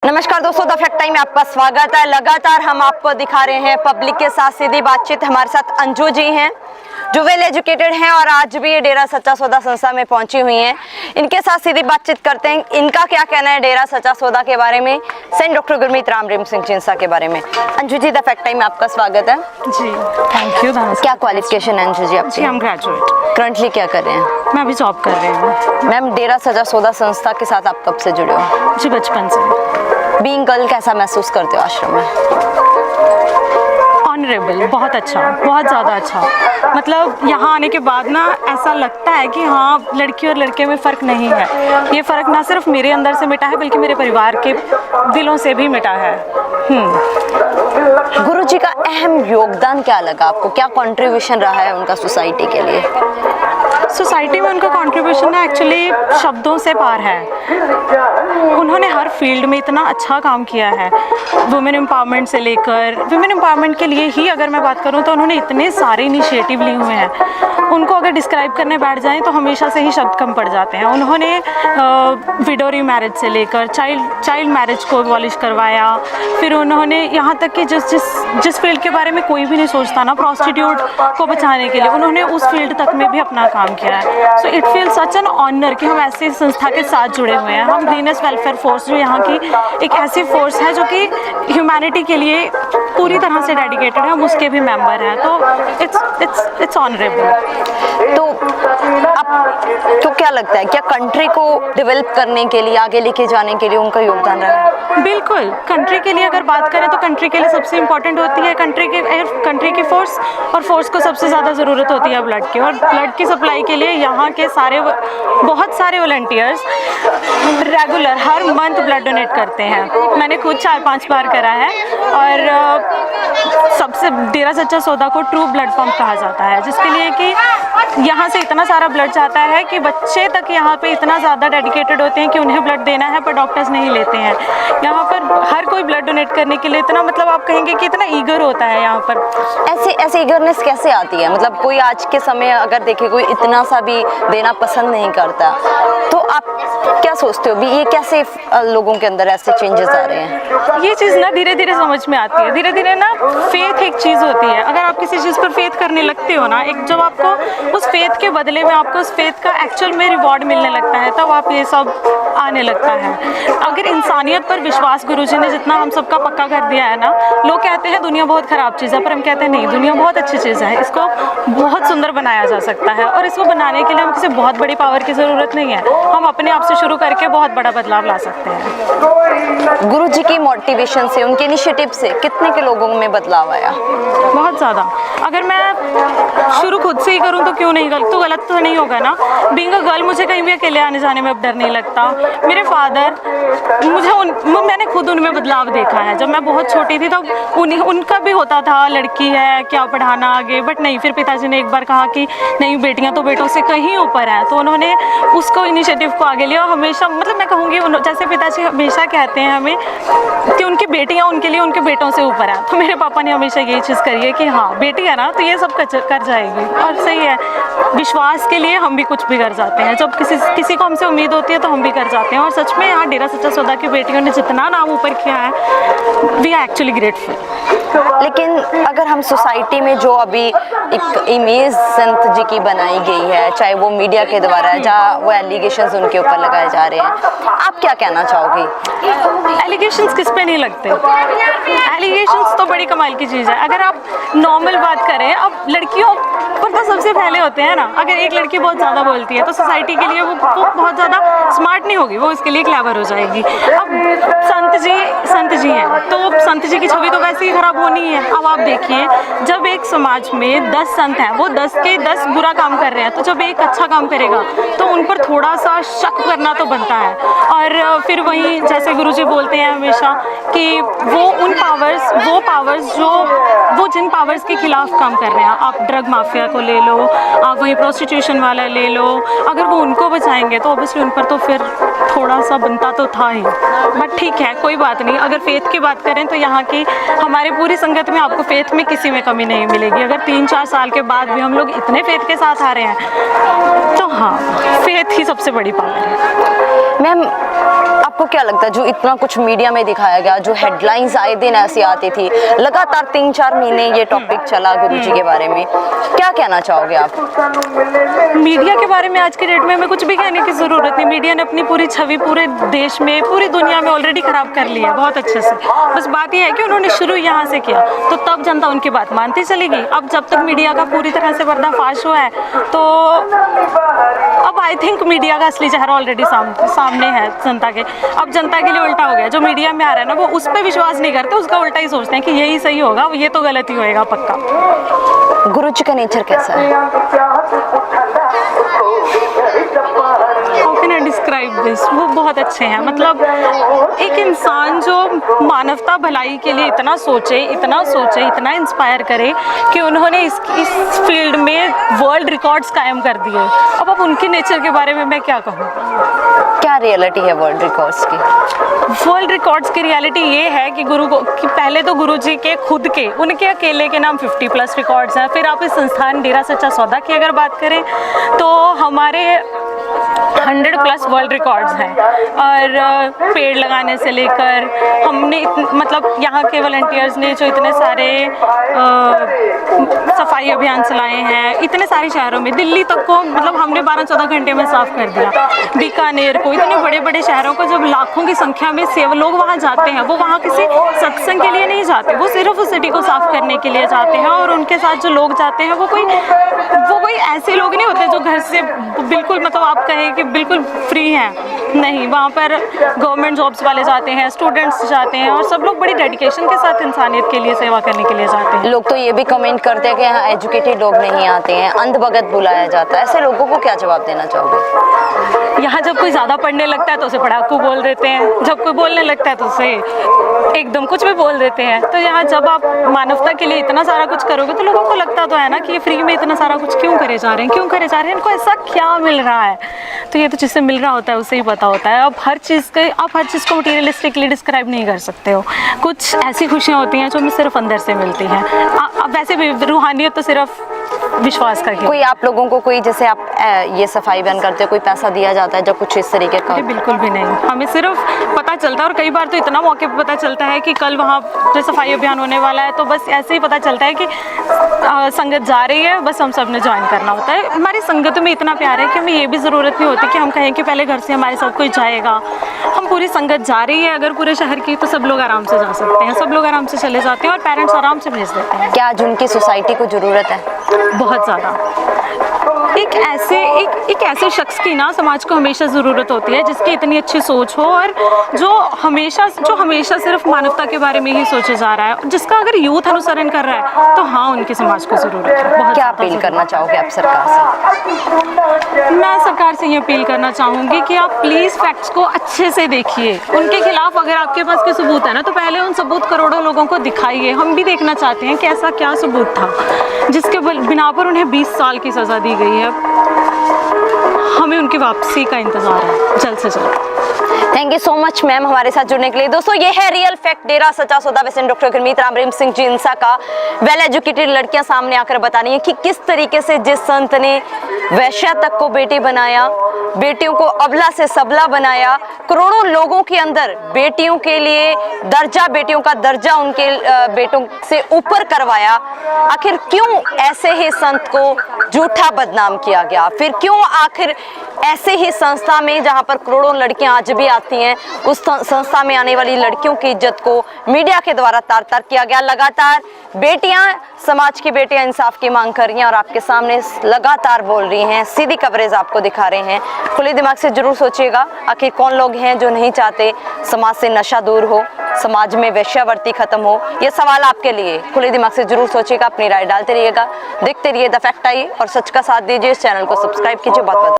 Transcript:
नमस्कार दोस्तों, the fact time में आपका स्वागत है। लगातार हम आपको दिखा रहे हैं पब्लिक के साथ सीधी बातचीत। हमारे साथ अंजू जी हैं जो वेल एजुकेटेड हैं और आज भी ये डेरा सच्चा सौदा संस्था में पहुंची हुई हैं। इनके साथ सीधी बातचीत करते हैं, इनका क्या कहना है डेरा सच्चा सौदा के बारे में, सेंट डॉक्टर गुरमीत राम रहीम सिंह चिंसा के बारे में। Anju ji, the fact time में आपका स्वागत है जी। Thank you. क्या क्वालिफिकेशन है अंजू जी आपकी? हम ग्रेजुएट। करंटली क्या कर रहे हैं? मैं अभी जॉब कर रही हूँ। मैम, डेरा सच्चा सौदा संस्था के साथ आप कब से जुड़े हो? जी, बचपन से। बीइंग गर्ल कैसा महसूस करते हो आश्रम में? ऑनरेबल, बहुत अच्छा, बहुत ज़्यादा अच्छा। मतलब यहाँ आने के बाद ना ऐसा लगता है कि हाँ, लड़की और लड़के में फ़र्क नहीं है। ये फ़र्क ना सिर्फ मेरे अंदर से मिटा है बल्कि मेरे परिवार के दिलों से भी मिटा है। गुरु जी का अहम योगदान क्या लगा आपको? क्या कंट्रीब्यूशन रहा है उनका सोसाइटी के लिए? सोसाइटी में उनका कंट्रीब्यूशन ना एक्चुअली शब्दों से पार है। उन्होंने हर फील्ड में इतना अच्छा काम किया है, वुमेन एम्पावरमेंट से लेकर, वुमेन एम्पावरमेंट के लिए ही अगर मैं बात करूं तो उन्होंने इतने सारे इनिशिएटिव लिए हुए हैं। उनको अगर डिस्क्राइब करने बैठ जाएं तो हमेशा से ही शब्द कम पड़ जाते हैं। उन्होंने विडो रीमैरिज से लेकर चाइल्ड मैरिज को अबॉलिश करवाया। फिर उन्होंने यहाँ तक कि जिस फील्ड के बारे में कोई भी नहीं सोचता ना, प्रोस्टिट्यूट को बचाने के लिए, उन्होंने उस फील्ड तक में भी अपना काम किया है। So it feel such an honour कि हम ऐसी संस्था के साथ जुड़े हुए हैं। हम ग्रीनेस वेलफेयर फोर्स जो यहाँ की एक ऐसी फोर्स है जो कि ह्यूमैनिटी के लिए पूरी तरह से डेडिकेटेड है, हम उसके भी मेंबर हैं। तो इट्स ऑनरेबल। तो आपको क्या लगता है, क्या कंट्री को डेवलप करने के लिए, आगे लेके जाने के लिए उनका योगदान रहा है? बिल्कुल। कंट्री के लिए अगर बात करें तो कंट्री के लिए सबसे इम्पोर्टेंट होती है कंट्री की फोर्स, और फोर्स को सबसे ज़्यादा ज़रूरत होती है ब्लड की। और ब्लड की सप्लाई के लिए यहाँ के बहुत सारे वॉलंटियर्स रेगुलर हर मंथ ब्लड डोनेट करते हैं। मैंने खुद 4-5 बार करा है। और सबसे डेरा सच्चा सौदा को ट्रू ब्लड पंप कहा जाता है, जिसके लिए कि यहाँ से इतना सारा ब्लड जाता है कि बच्चे तक यहाँ पे इतना ज़्यादा डेडिकेटेड होते हैं कि उन्हें ब्लड देना है, पर डॉक्टर्स नहीं लेते हैं। यहाँ पर हर कोई ब्लड डोनेट करने के लिए इतना, मतलब आप कहेंगे कि इतना ईगर होता है यहाँ पर। ऐसे ईगरनेस कैसे आती है? मतलब कोई आज के समय अगर देखे कोई इतना सा भी देना पसंद नहीं करता, तो आप क्या सोचते हो भी ये कैसे लोगों के अंदर ऐसे चेंजेस आ रहे हैं? ये चीज़ ना धीरे धीरे समझ में आती है। धीरे धीरे ना फेथ एक चीज़ होती है। अगर आप किसी चीज़ पर फेथ करने लगते हो ना, एक जब आपको उस फेथ के बदले में आपको उस फेथ का एक्चुअल में रिवॉर्ड मिलने लगता है, तब आप ये सब आने लगता है। अगर इंसानियत पर विश्वास गुरुजी ने जितना हम सबका पक्का कर दिया है ना, लोग कहते हैं दुनिया बहुत ख़राब चीज़ है, पर हम कहते हैं नहीं, दुनिया बहुत अच्छी चीज़ है। इसको बहुत सुंदर बनाया जा सकता है, और इसको बनाने के लिए हम किसी बहुत बड़ी पावर की ज़रूरत नहीं है। हम अपने आप से शुरू करके बहुत बड़ा बदलाव ला सकते हैं। गुरु जी की मोटिवेशन से, उनके इनिशिएटिव से कितने के लोगों में बदलाव आया? बहुत ज़्यादा। अगर मैं शुरू खुद से ही करूँ तो क्यों नहीं, गलत तो नहीं होगा ना। बीइंग अ गर्ल मुझे कहीं भी अकेले आने जाने में अब डर नहीं लगता। मेरे फादर, मैंने खुद उनमें बदलाव देखा है। जब मैं बहुत छोटी थी तब उनका भी होता था लड़की है क्या पढ़ाना आगे, बट नहीं, फिर पिताजी ने एक बार कहा कि नहीं, बेटियां तो बेटों से कहीं ऊपर हैं, तो उन्होंने उसको इनिशिएटिव को आगे लिया। हमेशा, मतलब मैं कहूँगी जैसे पिताजी हमेशा कहते हैं हमें कि उनकी बेटियाँ उनके लिए उनके बेटों से ऊपर हैं, तो मेरे पापा ने हमेशा यही चीज़ करी है कि हाँ, बेटी है ना तो ये सब कर जाएगी। और सही है, विश्वास के लिए हम भी कुछ भी कर जाते हैं। जब किसी को हमसे उम्मीद होती है तो हम भी कर जाते हैं। और सच में यहाँ डेरा सच्चा सौदा की बेटियों ने जितना नाम ऊपर किया है, वी आर एक्चुअली ग्रेटफुल। लेकिन अगर हम सोसाइटी में जो अभी एक इमेज संत जी की बनाई गई है, चाहे वो मीडिया के द्वारा है, जहाँ वो एलिगेशंस उनके ऊपर लगाए जा रहे हैं, आप क्या कहना चाहोगी? एलिगेशंस किस पे नहीं लगते? एलिगेशंस तो बड़ी कमाल की चीज़ है। अगर आप नॉर्मल बात करें, अब लड़कियों पर तो सबसे पहले होते हैं ना। अगर एक लड़की बहुत ज़्यादा बोलती है तो सोसाइटी के लिए वो बहुत ज़्यादा स्मार्ट नहीं होगी, वो इसके लिए क्लेवर हो जाएगी। अब संत जी हैं तो संत जी की छवि तो वैसे ही खराब होनी है। अब आप देखिए, जब एक समाज में 10 संत हैं, वो 10 के 10 बुरा काम कर रहे हैं, तो जब एक अच्छा काम करेगा तो उन पर थोड़ा सा शक करना तो बनता है। और फिर वहीं जैसे गुरुजी बोलते हैं हमेशा कि वो पावर्स जो जिन पावर्स के खिलाफ काम कर रहे हैं, आप ड्रग माफिया को ले लो, आप वहीं प्रोस्टिट्यूशन वाला ले लो, अगर वो उनको बचाएंगे तो ऑब्वियसली उन पर तो फिर थोड़ा सा बनता तो था ही, बट ठीक है, कोई बात नहीं। अगर फेथ की बात करें तो यहाँ की हमारी पूरी संगत में आपको फेथ में किसी में कमी नहीं मिलेगी। अगर 3-4 साल के बाद भी हम लोग इतने फेथ के साथ आ रहे हैं तो हाँ, फेथ ही सबसे बड़ी पावर है। मैम, आपको क्या लगता है जो इतना कुछ मीडिया में दिखाया गया, जो हेडलाइंस आए दिन ऐसी आती थी, लगातार 3-4 महीने ये टॉपिक चला गुरुजी के बारे में, क्या कहना चाहोगे आप? मीडिया के बारे में आज के डेट में हमें कुछ भी कहने की ज़रूरत नहीं। मीडिया ने अपनी पूरी छवि पूरे देश में, पूरी दुनिया में ऑलरेडी ख़राब कर ली है बहुत अच्छे से। बस बात यह है कि उन्होंने शुरू यहाँ से किया तो तब जनता उनकी बात मानती चलेगी। अब जब तक मीडिया का पूरी तरह से पर्दाफाश हुआ है तो अब आई थिंक मीडिया का असली चेहरा ऑलरेडी सामने है जनता के। अब जनता के लिए उल्टा हो गया, जो मीडिया में आ रहा है ना वो उस पर विश्वास नहीं करते, उसका उल्टा ही सोचते हैं कि यही सही होगा, ये तो गलत ही होएगा पक्का। गुरुजी का नेचर कैसा है? How can I describe this? वो बहुत अच्छे हैं। मतलब एक इंसान जो मानवता भलाई के लिए इतना सोचे, इतना इंस्पायर करे कि उन्होंने इस फील्ड में वर्ल्ड रिकॉर्ड्स कायम कर दिए। अब उनके नेचर के बारे में मैं क्या कहूँ? क्या रियलिटी है वर्ल्ड रिकॉर्ड्स की? वर्ल्ड रिकॉर्ड्स की रियलिटी ये है कि पहले तो गुरुजी के खुद के, उनके अकेले के नाम 50+ रिकॉर्ड्स हैं। फिर आप इस संस्थान डेरा सच्चा सौदा की अगर बात करें तो हमारे 100+ वर्ल्ड रिकॉर्ड्स हैं। और पेड़ लगाने से लेकर हमने मतलब यहाँ के वॉलंटियर्स ने जो इतने सारे सफाई अभियान चलाए हैं, इतने सारे शहरों में, दिल्ली तक को मतलब हमने 12-14 घंटे में साफ कर दिया। बीकानेर को, इतने बड़े बड़े शहरों को जब लाखों की संख्या में लोग वहाँ जाते हैं, वो वहाँ किसी सत्संग के लिए नहीं जाते, वो सिर्फ उस सिटी को साफ करने के लिए जाते हैं। और उनके साथ जो लोग जाते हैं वो कोई ऐसे लोग नहीं होते जो घर से बिल्कुल मतलब आप कहें कि बिल्कुल फ्री हैं, नहीं। वहाँ पर गवर्नमेंट जॉब्स वाले जाते हैं, स्टूडेंट्स जाते हैं, और सब लोग बड़ी डेडिकेशन के साथ इंसानियत के लिए सेवा करने के लिए जाते हैं। लोग तो ये भी कमेंट करते हैं कि यहाँ एजुकेटेड लोग नहीं आते हैं, अंधभगत बुलाया जाता है, ऐसे लोगों को क्या जवाब देना चाहोगे? यहाँ जब कोई ज़्यादा पढ़ने लगता है तो उसे पढ़ाकू बोल देते हैं, जब कोई बोलने लगता है तो उसे एकदम कुछ भी बोल देते हैं। तो यहाँ जब आप मानवता के लिए इतना सारा कुछ करोगे तो लोगों को लगता तो है ना कि ये फ्री में इतना सारा कुछ क्यों करे जा रहे हैं, इनको ऐसा क्या मिल रहा है। तो ये तो जिससे मिल रहा होता है उसे ही पता होता है। आप हर चीज़ को मटीरियलिस्टिकली डिस्क्राइब नहीं कर सकते हो। कुछ ऐसी खुशियाँ होती हैं जो हमें सिर्फ अंदर से मिलती हैं। अब वैसे भी रूहानियत तो सिर्फ विश्वास करके। कोई आप लोगों को कोई, जैसे आप ये सफाई अभियान करते हो, कोई पैसा दिया जाता है जो कुछ इस तरीके का? बिल्कुल भी नहीं, हमें सिर्फ पता चलता है। और कई बार तो इतना मौके पर पता चलता है कि कल वहाँ जो सफाई अभियान होने वाला है, तो बस ऐसे ही पता चलता है कि संगत जा रही है, बस हम सब ने ज्वाइन करना होता है। हमारी संगत में इतना प्यार है कि हमें ये भी ज़रूरत नहीं होती कि हम कहें कि पहले घर से हमारे साथ कोई जाएगा। हम पूरी संगत जा रही है अगर पूरे शहर की, तो सब लोग आराम से जा सकते हैं, सब लोग आराम से चले जाते हैं और पेरेंट्स आराम से भेज देते हैं। क्या आज उनकी सोसाइटी को ज़रूरत है? बहुत ज़्यादा। एक ऐसे शख्स की ना समाज को हमेशा ज़रूरत होती है जिसकी इतनी अच्छी सोच हो और जो हमेशा सिर्फ मानवता के बारे में ही सोचे जा रहा है, जिसका अगर यूथ अनुसरण कर रहा है तो हाँ, उनकी समाज को ज़रूरत है। बहुत क्या अपील करना चाहोगे आप सरकार से? मैं सरकार से ये अपील करना चाहूँगी कि आप प्लीज़ फैक्ट्स को अच्छे से देखिए। उनके खिलाफ अगर आपके पास कोई सबूत है ना, तो पहले उन सबूत करोड़ों लोगों को दिखाइए। हम भी देखना चाहते हैं कि ऐसा क्या सबूत था जिसके बिना पर उन्हें 20 साल की सज़ा दी गई है। हमें उनकी वापसी का इंतज़ार है जल्द से जल्द। Thank you so much ma'am हमारे साथ जुड़ने के लिए। दोस्तों, ये है रियल फैक्ट डेरा सच्चा सौदा वैसे डॉक्टर गुरमीत राम रहीम सिंह जी इंसा का। वेल एजुकेटेड लड़कियां सामने आकर बता रही हैं कि किस तरीके से जिस संत ने वैश्या तक को बेटी बनाया, बेटियों को अबला से सबला बनाया, करोड़ों लोगों के अंदर बेटियों के लिए दर्जा, बेटियों का दर्जा उनके बेटों से ऊपर करवाया, आखिर क्यों ऐसे ही संत को झूठा बदनाम किया गया? फिर क्यों आखिर ऐसे ही संस्था में जहां पर करोड़ों लड़कियां आज भी आती हैं, उस संस्था में आने वाली लड़कियों की इज्जत को मीडिया के द्वारा तार-तार किया गया? लगातार बेटियां, समाज की बेटियां इंसाफ की मांग कर रही हैं और आपके सामने लगातार बोल रही हैं, सीधी कवरेज आपको दिखा रहे हैं। खुले दिमाग से जरूर सोचिएगा, आखिर कौन लोग हैं जो नहीं चाहते समाज से नशा दूर हो, समाज में वेश्यावृत्ति खत्म हो? ये सवाल आपके लिए। खुले दिमाग से जरूर सोचिएगा, अपनी राय डालते रहिएगा, देखते रहिए द फैक्ट। आइए और सच का साथ दीजिए, इस चैनल को सब्सक्राइब कीजिए। बहुत बहुत